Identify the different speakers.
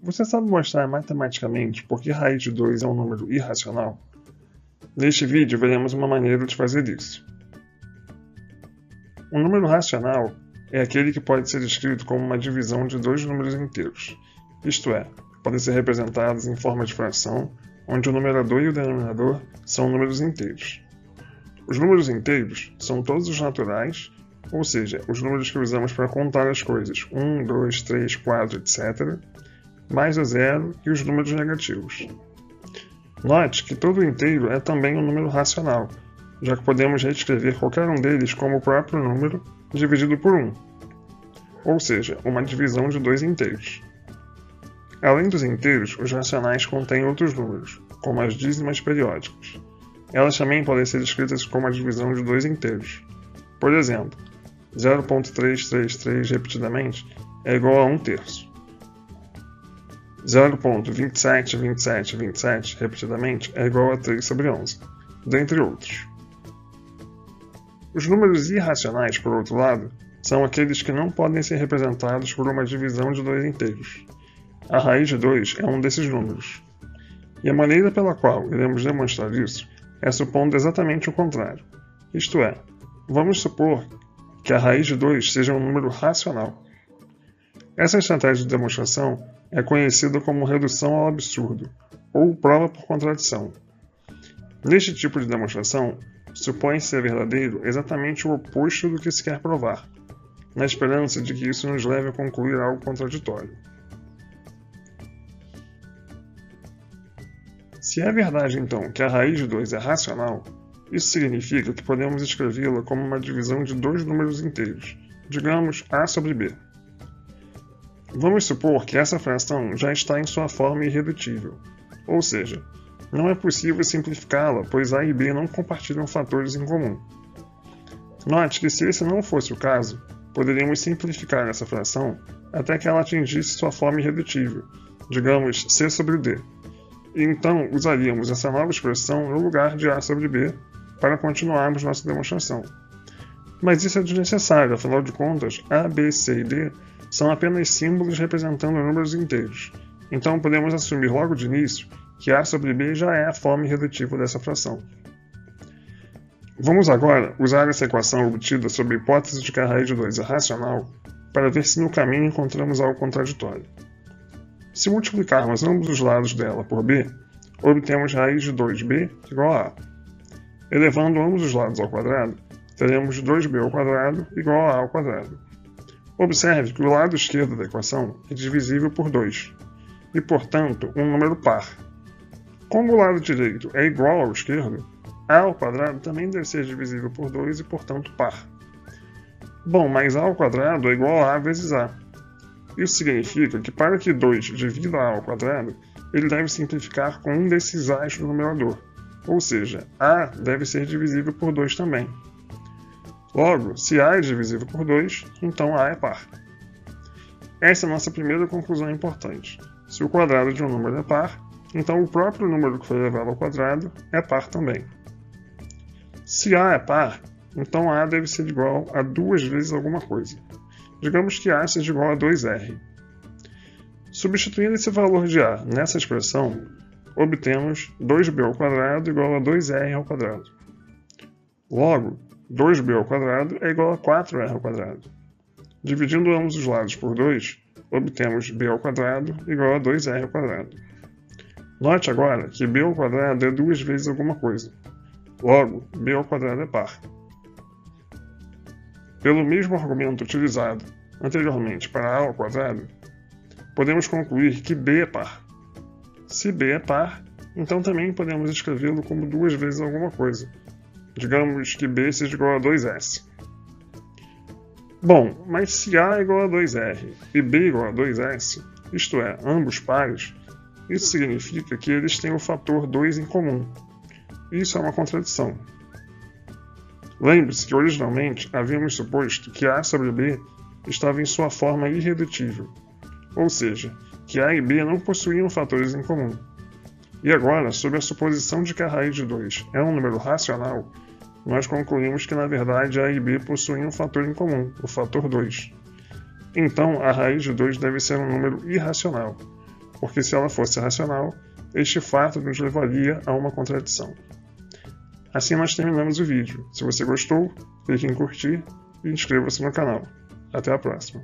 Speaker 1: Você sabe mostrar matematicamente por que raiz de 2 é um número irracional? Neste vídeo veremos uma maneira de fazer isso. Um número racional é aquele que pode ser escrito como uma divisão de dois números inteiros, isto é, podem ser representados em forma de fração, onde o numerador e o denominador são números inteiros. Os números inteiros são todos os naturais, ou seja, os números que usamos para contar as coisas, 1, 2, 3, 4, etc., mais o zero e os números negativos. Note que todo inteiro é também um número racional, já que podemos reescrever qualquer um deles como o próprio número dividido por 1, ou seja, uma divisão de dois inteiros. Além dos inteiros, os racionais contêm outros números, como as dízimas periódicas. Elas também podem ser escritas como a divisão de dois inteiros. Por exemplo, 0.333 repetidamente é igual a 1/3. 0.272727 repetidamente é igual a 3/11, dentre outros. Os números irracionais, por outro lado, são aqueles que não podem ser representados por uma divisão de dois inteiros. A raiz de 2 é um desses números. E a maneira pela qual iremos demonstrar isso é supondo exatamente o contrário. Isto é, vamos supor que a raiz de 2 seja um número racional. Essa estratégia de demonstração é conhecida como redução ao absurdo, ou prova por contradição. Neste tipo de demonstração, supõe-se ser verdadeiro exatamente o oposto do que se quer provar, na esperança de que isso nos leve a concluir algo contraditório. Se é verdade, então, que a raiz de 2 é racional, isso significa que podemos escrevê-la como uma divisão de dois números inteiros, digamos a sobre b. Vamos supor que essa fração já está em sua forma irredutível, ou seja, não é possível simplificá-la, pois a e b não compartilham fatores em comum. Note que se esse não fosse o caso, poderíamos simplificar essa fração até que ela atingisse sua forma irredutível, digamos c sobre d. E então usaríamos essa nova expressão no lugar de a sobre b para continuarmos nossa demonstração. Mas isso é desnecessário, afinal de contas, a, b, c e d são apenas símbolos representando números inteiros, então podemos assumir logo de início que a sobre b já é a forma irredutível dessa fração. Vamos agora usar essa equação obtida sob a hipótese de que a raiz de 2 é racional para ver se no caminho encontramos algo contraditório. Se multiplicarmos ambos os lados dela por b, obtemos raiz de 2b igual a a. Elevando ambos os lados ao quadrado, teremos 2b ao quadrado igual a ao quadrado. Observe que o lado esquerdo da equação é divisível por 2, e, portanto, um número par. Como o lado direito é igual ao esquerdo, a ao quadrado também deve ser divisível por 2 e, portanto, par. Bom, mas a ao quadrado é igual a vezes a. Isso significa que para que 2 divida a ao quadrado, ele deve simplificar com um desses a's do numerador, ou seja, a deve ser divisível por 2 também. Logo, se a é divisível por 2, então a é par. Essa é a nossa primeira conclusão importante. Se o quadrado de um número é par, então o próprio número que foi elevado ao quadrado é par também. Se a é par, então a deve ser igual a 2 vezes alguma coisa. Digamos que a seja igual a 2r. Substituindo esse valor de a nessa expressão, obtemos 2b ao quadrado igual a 2r ao quadrado. Logo, 2b ao quadrado é igual a 4r ao quadrado. Dividindo ambos os lados por 2, obtemos b ao quadrado igual a 2r ao quadrado. Note agora que b ao quadrado é 2 vezes alguma coisa. Logo, b ao quadrado é par. Pelo mesmo argumento utilizado anteriormente para a ao quadrado, podemos concluir que b é par. Se b é par, então também podemos escrevê-lo como 2 vezes alguma coisa. Digamos que b seja igual a 2s. Bom, mas se a é igual a 2r e b igual a 2s, isto é, ambos pares, isso significa que eles têm o fator 2 em comum. Isso é uma contradição. Lembre-se que originalmente havíamos suposto que a sobre b estava em sua forma irredutível, ou seja, que a e b não possuíam fatores em comum. E agora, sob a suposição de que a raiz de 2 é um número racional, nós concluímos que na verdade a e b possuem um fator em comum, o fator 2. Então, a raiz de 2 deve ser um número irracional, porque se ela fosse racional, este fato nos levaria a uma contradição. Assim nós terminamos o vídeo. Se você gostou, clique em curtir e inscreva-se no canal. Até a próxima.